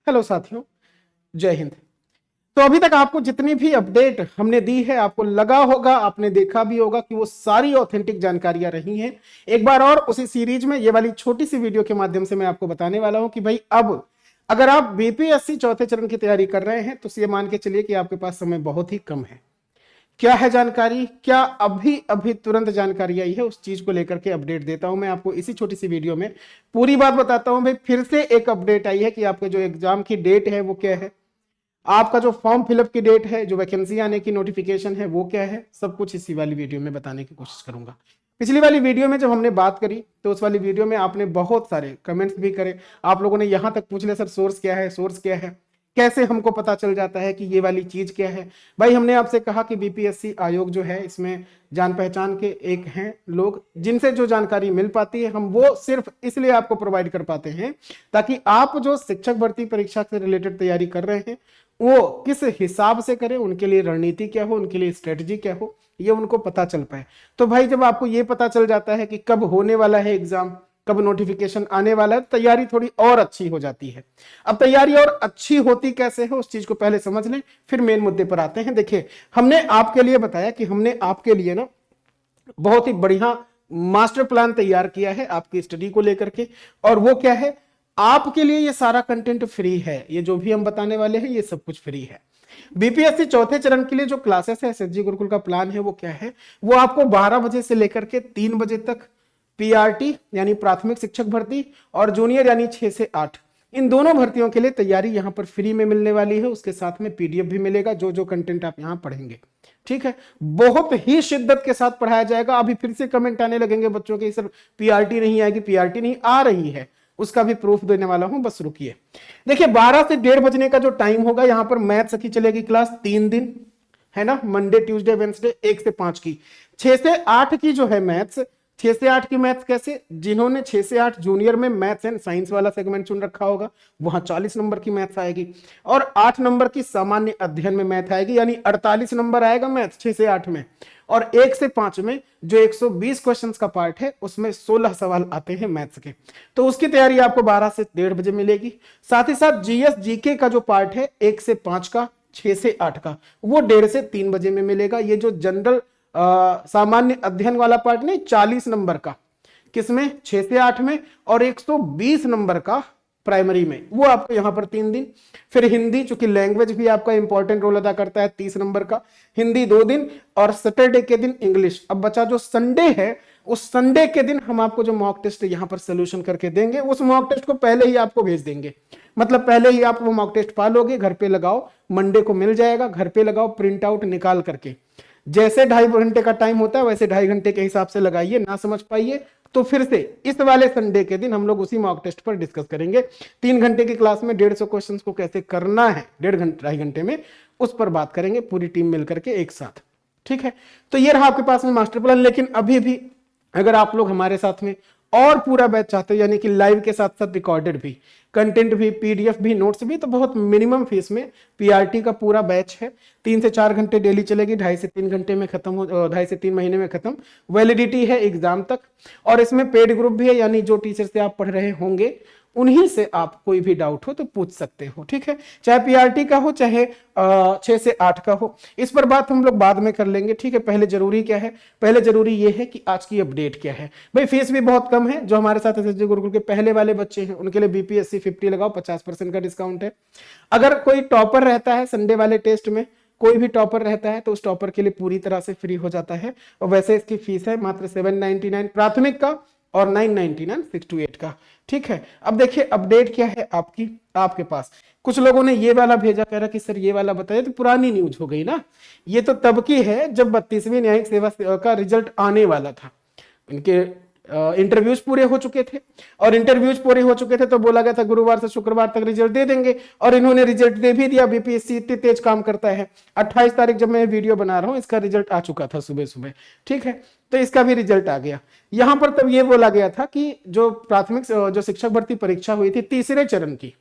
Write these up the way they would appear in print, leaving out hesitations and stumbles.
Hello साथियों, जय हिंद। तो अभी तक आपको जितनी भी अपडेट हमने दी है, आपको लगा होगा, आपने देखा भी होगा कि वो सारी ऑथेंटिक जानकारियां रही हैं। एक बार और उसी सीरीज में ये वाली छोटी सी वीडियो के माध्यम से मैं आपको बताने वाला हूं कि भाई अब अगर आप बीपीएससी चौथे चरण की तैयारी कर रहे हैं तो ये मान के चलिए कि आपके पास समय बहुत ही कम है। क्या है जानकारी, क्या अभी अभी तुरंत जानकारी आई है, उस चीज को लेकर के अपडेट देता हूं मैं आपको इसी छोटी सी वीडियो में। पूरी बात बताता हूं भाई। फिर से एक अपडेट आई है कि आपके जो एग्जाम की डेट है वो क्या है, आपका जो फॉर्म फिलअप की डेट है, जो वैकेंसी आने की नोटिफिकेशन है वो क्या है, सब कुछ इसी वाली वीडियो में बताने की कोशिश करूंगा। पिछली वाली वीडियो में जब हमने बात करी तो उस वाली वीडियो में आपने बहुत सारे कमेंट्स भी करे। आप लोगों ने यहां तक पूछ लिया, सर सोर्स क्या है, सोर्स क्या है, कैसे हमको पता चल जाता है कि ये वाली चीज क्या है। भाई हमने आपसे कहा कि बीपीएससी आयोग जो है इसमें जान पहचान के एक हैं लोग जिनसे जो जानकारी मिल पाती है, हम वो सिर्फ इसलिए आपको प्रोवाइड कर पाते हैं ताकि आप जो शिक्षक भर्ती परीक्षा से रिलेटेड तैयारी कर रहे हैं वो किस हिसाब से करें, उनके लिए रणनीति क्या हो, उनके लिए स्ट्रेटजी क्या हो, ये उनको पता चल पाए। तो भाई जब आपको ये पता चल जाता है कि कब होने वाला है एग्जाम, कब नोटिफिकेशन आने वाला है, तैयारी थोड़ी और अच्छी हो जाती है। अब तैयारी और अच्छी होती कैसे है उस चीज को पहले समझ लें, फिर मेन मुद्दे पर आते हैं। देखिए हमने आपके लिए बताया कि हमने आपके लिए ना बहुत ही बढ़िया मास्टर प्लान तैयार किया है आपकी स्टडी को लेकर के। और वो क्या है, आपके लिए ये सारा कंटेंट फ्री है। ये जो भी हम बताने वाले हैं ये सब कुछ फ्री है। बीपीएससी चौथे चरण के लिए जो क्लासेस है, एसएसजी गुरुकुल का प्लान है वो क्या है, वो आपको 12 बजे से लेकर के 3 बजे तक पीआरटी यानी प्राथमिक शिक्षक भर्ती और जूनियर यानी 6 से 8, इन दोनों भर्तियों के लिए तैयारी यहां पर फ्री में मिलने वाली है। उसके साथ में पीडीएफ भी मिलेगा, जो जो कंटेंट आप यहां पढ़ेंगे। ठीक है, बहुत ही शिद्दत के साथ पढ़ाया जाएगा। अभी फिर से कमेंट आने लगेंगे बच्चों के, सर पीआरटी नहीं आएगी, पीआरटी नहीं आ रही है, उसका भी प्रूफ देने वाला हूं, बस रुकिए। देखिए 12 से 1:30 बजने का जो टाइम होगा, यहां पर मैथ्स की चलेगी क्लास 3 दिन, है ना, मंडे ट्यूसडे वेंसडे 1 से 5 की। 6 से 8 की जो है मैथ्स, 6 से 8 की मैथ्स कैसे, जिन्होंने 6 से 8 जूनियर में मैथ्स एंड साइंस वाला सेगमेंट चुन रखा होगा वहां 40 नंबर की मैथ्स आएगी और 8 नंबर की सामान्य अध्ययन में मैथ आएगी, यानी 48 नंबर आएगा मैथ्स 6 से 8 में। और 1 से 5 में जो 120 क्वेश्चंस का पार्ट है उसमें 16 सवाल आते हैं मैथ्स के, तो उसकी तैयारी आपको 12 से 1:30 बजे मिलेगी। साथ ही साथ जीएस जीके का जो पार्ट है 1 से 5 का, 6 से 8 का, वो 1:30 से 3 बजे में मिलेगा। ये जो जनरल सामान्य अध्ययन वाला पार्ट नहीं, 40 नंबर का, किसमें, 6 से 8 में, और 120 नंबर का प्राइमरी में, वो आपको यहां पर 3 दिन। फिर हिंदी, चूंकि लैंग्वेज भी आपका इंपॉर्टेंट रोल अदा करता है, 30 नंबर का हिंदी 2 दिन, और सैटरडे के दिन इंग्लिश। अब बचा जो संडे है, उस संडे के दिन हम आपको जो मॉक टेस्ट यहां पर सोल्यूशन करके देंगे, उस मॉक टेस्ट को पहले ही आपको भेज देंगे। मतलब पहले ही आप वो मॉक टेस्ट पा लोगे, घर पे लगाओ, मंडे को मिल जाएगा, घर पे लगाओ प्रिंट आउट निकाल करके। जैसे 2.5 घंटे का टाइम होता है वैसे 2.5 घंटे के हिसाब से लगाइए। ना समझ पाइए तो फिर से इस वाले संडे के दिन हम लोग उसी मॉक टेस्ट पर डिस्कस करेंगे। 3 घंटे की क्लास में 150 क्वेश्चंस को कैसे करना है 2.5 घंटे में, उस पर बात करेंगे पूरी टीम मिलकर के एक साथ। ठीक है, तो ये रहा आपके पास में मास्टर प्लान। लेकिन अभी भी अगर आप लोग हमारे साथ में और पूरा बैच चाहते हो, यानी कि लाइव के साथ साथ रिकॉर्डेड भी कंटेंट भी, पीडीएफ भी, नोट्स भी, तो बहुत मिनिमम फीस में पीआरटी का पूरा बैच है। 3 से 4 घंटे डेली चलेगी, 2.5 से 3 घंटे में खत्म हो, 2.5 से 3 महीने में खत्म। वैलिडिटी है एग्जाम तक। और इसमें पेड ग्रुप भी है, यानी जो टीचर से आप पढ़ रहे होंगे उन्हीं से आप कोई भी डाउट हो तो पूछ सकते हो। ठीक है, चाहे पीआरटी का हो चाहे 6 से 8 का हो, इस पर बात हम लोग बाद में कर लेंगे। ठीक है, पहले जरूरी क्या है, पहले जरूरी ये है कि आज की अपडेट क्या है। भाई फीस भी बहुत कम है। जो हमारे साथ एसएसजी गुरुकुल के पहले वाले बच्चे हैं उनके लिए बीपीएससी 50 लगाओ, 50% का डिस्काउंट है। अगर कोई टॉपर रहता है संडे वाले टेस्ट में, कोई भी टॉपर रहता है तो उस टॉपर के लिए पूरी तरह से फ्री हो जाता है। और वैसे इसकी फीस है मात्र 799 प्राथमिक का और 999 6 to 8 का। ठीक है, अब देखिए अपडेट क्या है आपकी, आपके पास कुछ लोगों ने ये वाला भेजा, कह रहा कि सर ये वाला बताइए, तो पुरानी न्यूज हो गई ना। ये तो तब की है जब 32वीं न्यायिक सेवा का रिजल्ट आने वाला था। इनके इंटरव्यूज पूरे हो चुके थे, और इंटरव्यूज पूरे हो चुके थे तो बोला गया था गुरुवार से शुक्रवार तक रिजल्ट दे देंगे, और इन्होंने रिजल्ट दे भी दिया। बीपीएससी इतनी तेज काम करता है। 28 तारीख जब मैं वीडियो बना रहा हूं, इसका रिजल्ट आ चुका था सुबह सुबह। ठीक है, तो इसका भी रिजल्ट आ गया। यहां पर तब ये बोला गया था कि जो प्राथमिक जो शिक्षक भर्ती परीक्षा हुई थी तीसरे चरण की,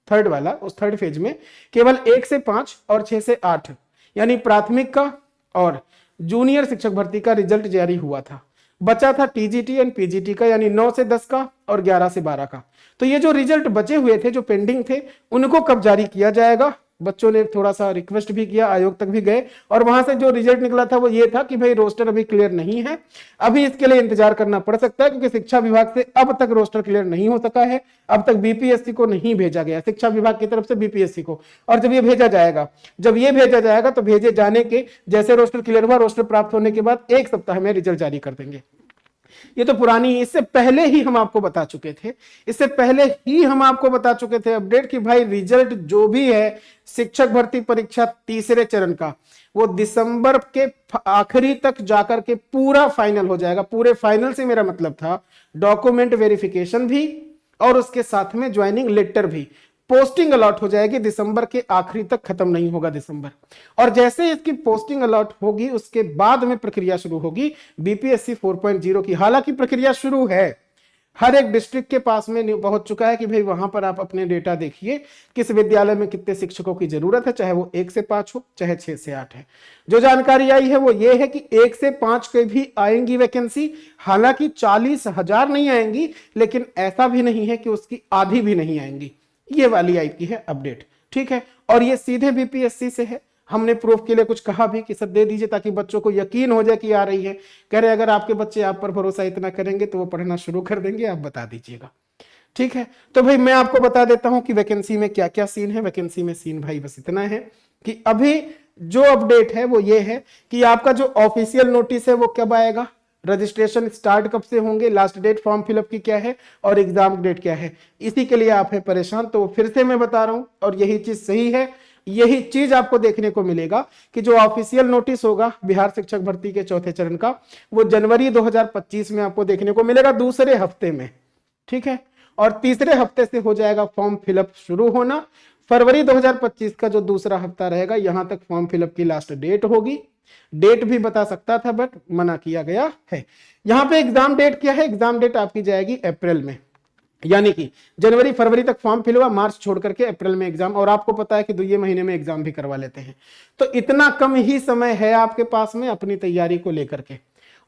थर्ड वाला, उस थर्ड फेज में केवल 1 से 5 और 6 से 8 यानी प्राथमिक का और जूनियर शिक्षक भर्ती का रिजल्ट जारी हुआ था। बचा था टीजीटी एंड पीजीटी का, यानी 9 से 10 का और 11 से 12 का। तो ये जो रिजल्ट बचे हुए थे, जो पेंडिंग थे, उनको कब जारी किया जाएगा? बच्चों ने थोड़ा सा रिक्वेस्ट भी किया, आयोग तक भी गए, और वहां से जो रिजल्ट निकला था वो ये था कि भाई रोस्टर अभी क्लियर नहीं है, अभी इसके लिए इंतजार करना पड़ सकता है, क्योंकि शिक्षा विभाग से अब तक रोस्टर क्लियर नहीं हो सका है, अब तक बीपीएससी को नहीं भेजा गया, शिक्षा विभाग की तरफ से बीपीएससी को। और जब ये भेजा जाएगा तो भेजे जाने के जैसे रोस्टर क्लियर हुआ, रोस्टर प्राप्त होने के बाद 1 सप्ताह में रिजल्ट जारी कर देंगे। ये तो पुरानी, इससे पहले ही हम आपको बता चुके थे अपडेट कि भाई रिजल्ट जो भी है शिक्षक भर्ती परीक्षा तीसरे चरण का, वो दिसंबर के आखिरी तक जाकर के पूरा फाइनल हो जाएगा। पूरे फाइनल से मेरा मतलब था डॉक्यूमेंट वेरिफिकेशन भी और उसके साथ में ज्वाइनिंग लेटर भी। पोस्टिंग अलॉट हो जाएगी दिसंबर के आखिरी तक, खत्म नहीं होगा दिसंबर। और जैसे इसकी पोस्टिंग अलॉट होगी उसके बाद में प्रक्रिया शुरू होगी बीपीएससी 4.0 की। हालांकि प्रक्रिया शुरू है, हर एक डिस्ट्रिक्ट के पास में पहुंच चुका है कि भाई वहां पर आप अपने डेटा देखिए, किस विद्यालय में कितने शिक्षकों की जरूरत है, चाहे वो 1 से 5 हो, चाहे 6 से 8 है। जो जानकारी आई है वो ये है कि 1 से 5 के भी आएंगी वैकेंसी, हालांकि 40,000 नहीं आएंगी, लेकिन ऐसा भी नहीं है कि उसकी आधी भी नहीं आएंगी। ये वाली आई की है अपडेट, ठीक है। और ये सीधे बीपीएससी से है। हमने प्रूफ के लिए कुछ कहा भी कि सर दे दीजिए ताकि बच्चों को यकीन हो जाए कि आ रही है। कह रहे अगर आपके बच्चे आप पर भरोसा इतना करेंगे तो वो पढ़ना शुरू कर देंगे, आप बता दीजिएगा, ठीक है। तो भाई मैं आपको बता देता हूं कि वैकेंसी में क्या क्या सीन है। वैकेंसी में सीन भाई बस इतना है कि अभी जो अपडेट है वो ये है कि आपका जो ऑफिशियल नोटिस है वो कब आएगा, रजिस्ट्रेशन स्टार्ट कब से होंगे, लास्ट डेट फॉर्म फिलअप की क्या है और एग्जाम डेट क्या है। इसी के लिए आप हैं परेशान, तो फिर से मैं बता रहा हूं और यही चीज सही है। यही चीज आपको देखने को मिलेगा कि जो ऑफिशियल नोटिस होगा बिहार शिक्षक भर्ती के चौथे चरण का, वो जनवरी 2025 में आपको देखने को मिलेगा, दूसरे हफ्ते में, ठीक है। और तीसरे हफ्ते से हो जाएगा फॉर्म फिलअप शुरू होना। फरवरी 2025 का जो दूसरा हफ्ता रहेगा, यहां तक फॉर्म फिलअप की लास्ट डेट होगी। डेट भी बता सकता था बट मना किया गया है। यहां पे एग्जाम डेट क्या है, एग्जाम डेट आपकी जाएगी अप्रैल में, यानी कि जनवरी फरवरी तक फॉर्म फिल हुआ, मार्च छोड़ करके अप्रैल में एग्जाम। और आपको पता है कि 2 महीने में एग्जाम भी करवा लेते हैं, तो इतना कम ही समय है आपके पास में अपनी तैयारी को लेकर के।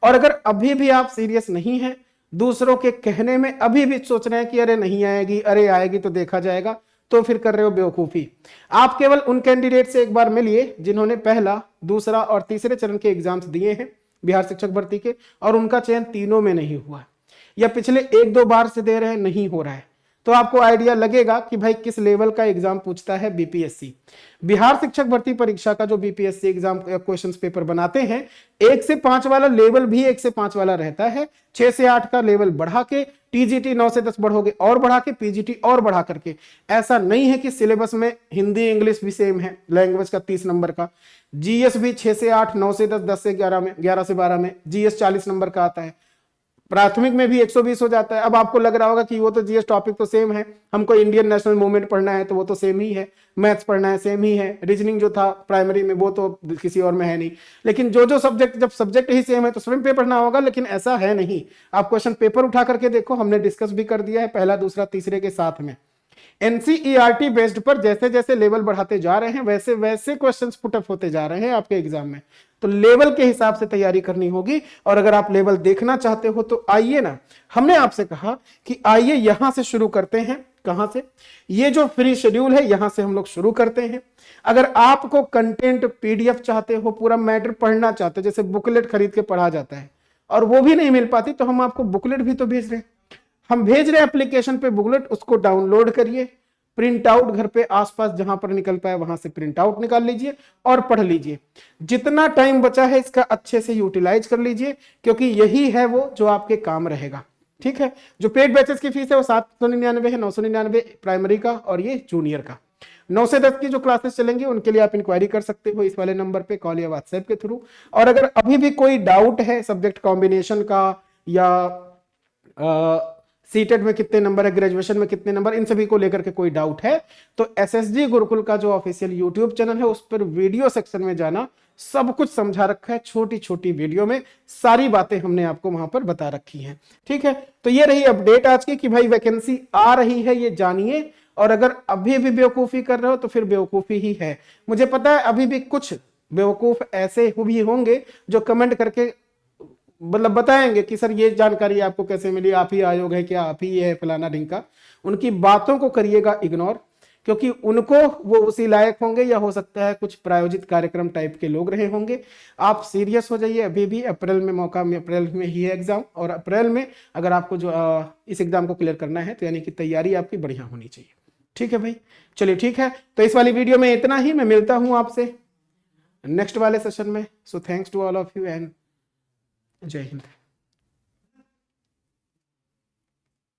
और अगर अभी भी आप सीरियस नहीं है, दूसरों के कहने में अभी भी सोच रहे हैं कि अरे नहीं आएगी, अरे आएगी तो देखा जाएगा, तो फिर कर रहे हो बेवकूफी। आप केवल उन कैंडिडेट से एक बार मिलिए जिन्होंने पहला, दूसरा और तीसरे चरण के एग्जाम्स दिए हैं बिहार शिक्षक भर्ती के, और उनका चयन तीनों में नहीं हुआ, या पिछले 1-2 बार से दे रहे हैं, नहीं हो रहा है, तो आपको आइडिया लगेगा कि भाई किस लेवल का एग्जाम पूछता है बीपीएससी। बिहार शिक्षक भर्ती परीक्षा का जो बीपीएससी एग्जाम क्वेश्चन पेपर बनाते हैं, 1 से 5 वाला लेवल भी 1 से 5 वाला रहता है, 6 से 8 का लेवल बढ़ा के, टीजीटी 9 से 10 बढ़ोगे और बढ़ा के, पीजीटी और बढ़ा करके। ऐसा नहीं है कि सिलेबस में हिंदी इंग्लिश भी सेम है, लैंग्वेज का 30 नंबर का, जीएस भी 6 से 8, 9 से 10, 10 से 11 में, 11 से 12 में जीएस 40 नंबर का आता है। प्राथमिक में भी 120 हो जाता है। अब आपको लग रहा होगा कि वो तो जीएस टॉपिक तो सेम है, हमको इंडियन नेशनल मूवमेंट पढ़ना है तो वो तो सेम ही है, मैथ्स पढ़ना है सेम ही है, रीजनिंग जो था प्राइमरी में वो तो किसी और में है नहीं। लेकिन जो सब्जेक्ट, जब सब्जेक्ट ही सेम है तो स्वयं पे पढ़ना होगा, लेकिन ऐसा है नहीं। आप क्वेश्चन पेपर उठा करके देखो, हमने डिस्कस भी कर दिया है पहला दूसरा तीसरे के साथ में। एनसीईआरटी बेस्ड पर जैसे जैसे लेवल बढ़ाते जा रहे हैं वैसे वैसे क्वेश्चंस पुटअप होते जा रहे हैं आपके एग्जाम में, तो लेवल के हिसाब से तैयारी करनी होगी। और अगर आप लेवल देखना चाहते हो तो आइए ना, हमने आपसे कहा कि आइए यहां से शुरू करते हैं। कहां से? ये जो फ्री शेड्यूल है यहां से हम लोग शुरू करते हैं। अगर आपको कंटेंट पीडीएफ चाहते हो, पूरा मैटर पढ़ना चाहते हो, जैसे बुकलेट खरीद के पढ़ा जाता है और वो भी नहीं मिल पाती, तो हम आपको बुकलेट भी तो भेज रहे हैं। हम भेज रहे हैं एप्लीकेशन पे बुकलेट, उसको डाउनलोड करिए, प्रिंट आउट घर पे आसपास जहां पर निकल पाए वहां से प्रिंट आउट निकाल लीजिए और पढ़ लीजिए। जितना टाइम बचा है इसका अच्छे से यूटिलाइज कर लीजिए, क्योंकि यही है वो जो आपके काम रहेगा, ठीक है। जो पेड बैचेस की फीस है वो 799 है, 999 प्राइमरी का और ये जूनियर का। 9 से 10 की जो क्लासेस चलेंगी उनके लिए आप इंक्वायरी कर सकते हो इस वाले नंबर पे कॉल या व्हाट्सएप के थ्रू। और अगर अभी भी कोई डाउट है सब्जेक्ट कॉम्बिनेशन का, या सीटेट में कितने नंबर है, ग्रेजुएशन में कितने नंबर, इन सभी को लेकर के कोई डाउट है, तो एसएसजी गुरुकुल का जो ऑफिशियल यूट्यूब चैनल है उस पर वीडियो सेक्शन में जाना, सब कुछ समझा रखा है, छोटी छोटी वीडियो में सारी बातें हमने आपको वहां पर बता रखी हैं, ठीक है। तो ये रही अपडेट आज की कि भाई वैकेंसी आ रही है, ये जानिए। और अगर अभी भी बेवकूफी कर रहे हो तो फिर बेवकूफी ही है। मुझे पता है अभी भी कुछ बेवकूफ ऐसे भी होंगे जो कमेंट करके मतलब बताएंगे कि सर ये जानकारी आपको कैसे मिली, आप ही आयोग है क्या, आप ही ये है फलाना ढिंका, उनकी बातों को करिएगा इग्नोर, क्योंकि उनको वो उसी लायक होंगे या हो सकता है कुछ प्रायोजित कार्यक्रम टाइप के लोग रहे होंगे। आप सीरियस हो जाइए, अभी भी अप्रैल में मौका, में अप्रैल में ही है एग्जाम, और अप्रैल में अगर आपको जो इस एग्जाम को क्लियर करना है तो यानी कि तैयारी आपकी बढ़िया होनी चाहिए। ठीक है भाई, चलिए ठीक है, तो इस वाली वीडियो में इतना ही। मैं मिलता हूं आपसे नेक्स्ट वाले सेशन में। So thanks to all of you and जय हिंद।